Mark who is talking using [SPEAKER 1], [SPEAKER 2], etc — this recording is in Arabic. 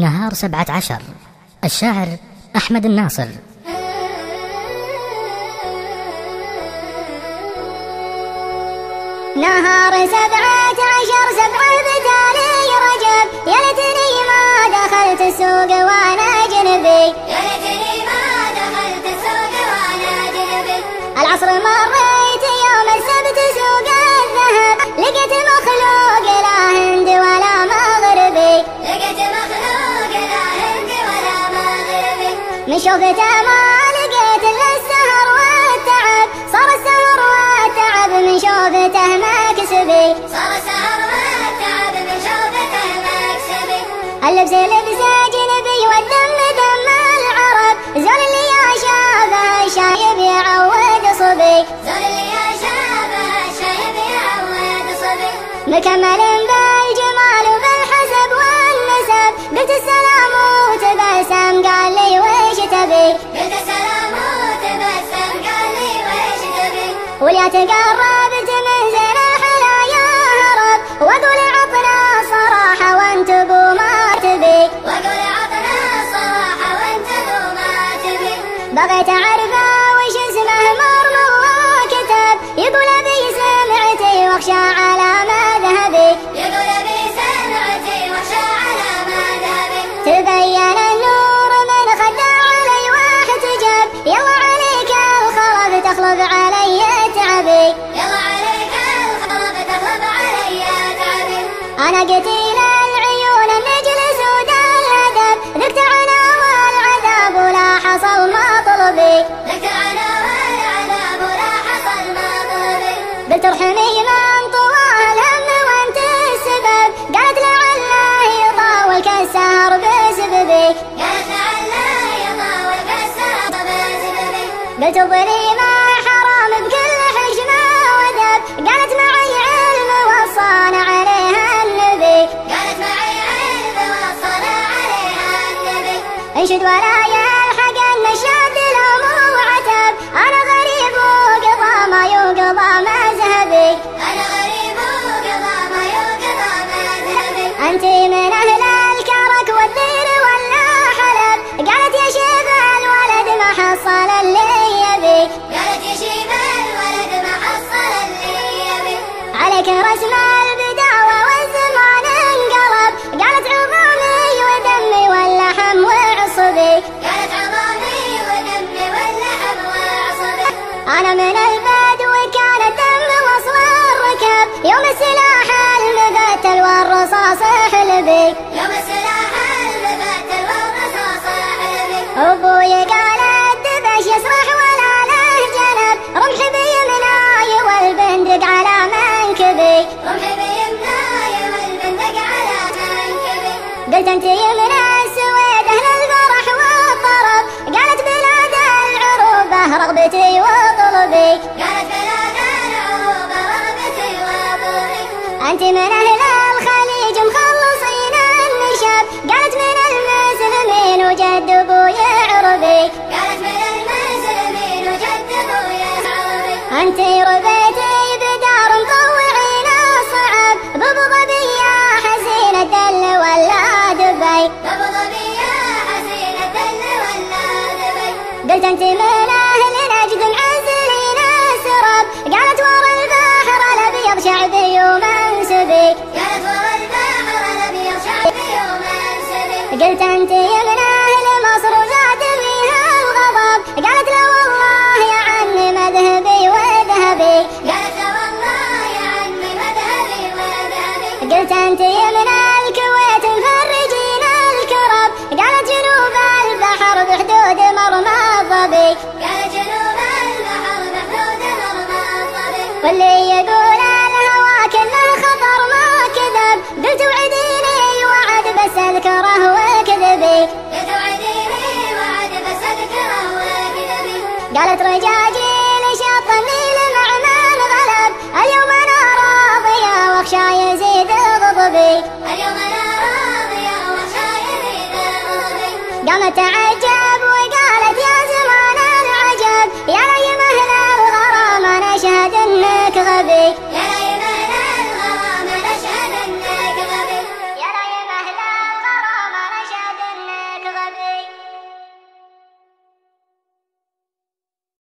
[SPEAKER 1] نهار 17. الشاعر أحمد الناصر.
[SPEAKER 2] نهار 17 7 بتالي رجب، يا ليتني ما دخلت السوق وانا جنبي، يا ليتني ما دخلت السوق وانا جنبي. العصر مريت يوم السبت سوق الذهب، لقيت مخلوق لا هند ولا مغربي، لقيت مخلوق لا هند ولا مغربي. من شوفته ما لقيت الا السهر والتعب، صار السهر والتعب من شوفته مكسبي، صار السهر والتعب من شوفته مكسبي. اللبس لبس اجنبي والدم دم العرب، زول اللي يشابه الشايب يعود صبي، زول اللي يشابه الشايب يعود صبي. مكمل بالجمال وبالحسب والنسب، قلت السلام وتبسم قال لي ويش تبي، قلت السلام وتبسم قال لي ويش تبي. ويا تقربت من زين الحلايا هرب، واقول عطنا الصراحه وانت بو ما تبي، واقول عطنا الصراحه وانت بو ما تبي. بغيت اعرفه وش اسمه مرمى كتب، يقول ابي سمعتي واخشى على مذهبي، يقول ابي سمعتي واخشى على مذهبي. تبين النور من خدع علي واحتجب، يلا عليك الخرب تخلب علي تعبي، يلا عليك الخرب تخلب علي تعبي. انا قتيل العيون النجل سود الهدب، ذقت عنا والعذاب ولا حصل مطلبي، ذقت عنا والعذاب ولا حصل مطلبي. قلت ارحمي من طواه الهم وانت السبب، قالت لعله يطاول كالسهر بسببي، قالت لعله يطاول كالسهر بسببي. قلت الظليمة حرام بكل حشمة ودب، قالت معي علم وصانا عليها النبي، قالت معي علم وصانا عليها النبي. انشد ولا يلحق النشاد لهم وعتب، انا غريب وقضى ما يقضى مذهبي، انا غريب وقضى ما يقضى مذهبي. انت من اهل الكرك والدير ولا حلب، قالت يا شيب الولد ما حصل اللي يبي، قالت يا شيب الولد ما حصل اللي يبي. عليك رسم البداوة والزمان انقلب، قالت عظامي ودمي واللحم وعصبي، قالت عظامي ودمي واللحم وعصبي. انا من البدو كان الدم وصل الركب، يوم السلاح المقتل والرصاص حلبي، يوم السلاح المقتل والرصاص حلبي. ابوي قال الدبش يسرح ولا له جنب، رمحي بيمناي والبندق على منكبي، رمحي بيمناي والبندق على منكبي. قلت انت يمن السويد اهل الفرح والطرب، قالت بلاد العروبه رغبتي وطلبي، قالت بلاد العروبه رغبتي وطلبي. انت من اهل الخليج مخلصين النشب، قالت من المسلمين وجد ابويا عربي، قالت من المسلمين وجد ابويا عربي. انت ربيتي بدار مطوعين الصعب، بابو ظبي يا حزين الدل ولا دبي، بابو ظبي يا حزين الدل ولا دبي. قلت انت من اهل نجد معزلين السرب، قالت ورا البحر الابيض شعبي ومنسبي، قالت ورا البحر الابيض شعبي ومنسبي. قلت انت من اهل مصر وزاد فيها الغضب، قالت لا والله يا عني مذهبي وذهبي، قالت لا والله يا عني مذهبي وذهبي. قلت انت من الكويت مفرجين الكرب، قالت جنوب البحر بحدود مرمى الظبي، قالت جنوب البحر بحدود مرمى الظبي. واللي يقول الهوى كله خطر ما كذب، قلت وعديني وعد بس اذكره وكذبي، قلت وعديني وعد بس اذكره وكذبي. قالت رجاجيل شط النيل مع من غلب، اليوم انا راضيه واخشى يزيد غضبي، اليوم انا راضيه واخشى يزيد غضبي. قامت تعجب وقالت يا زمان العجب، يا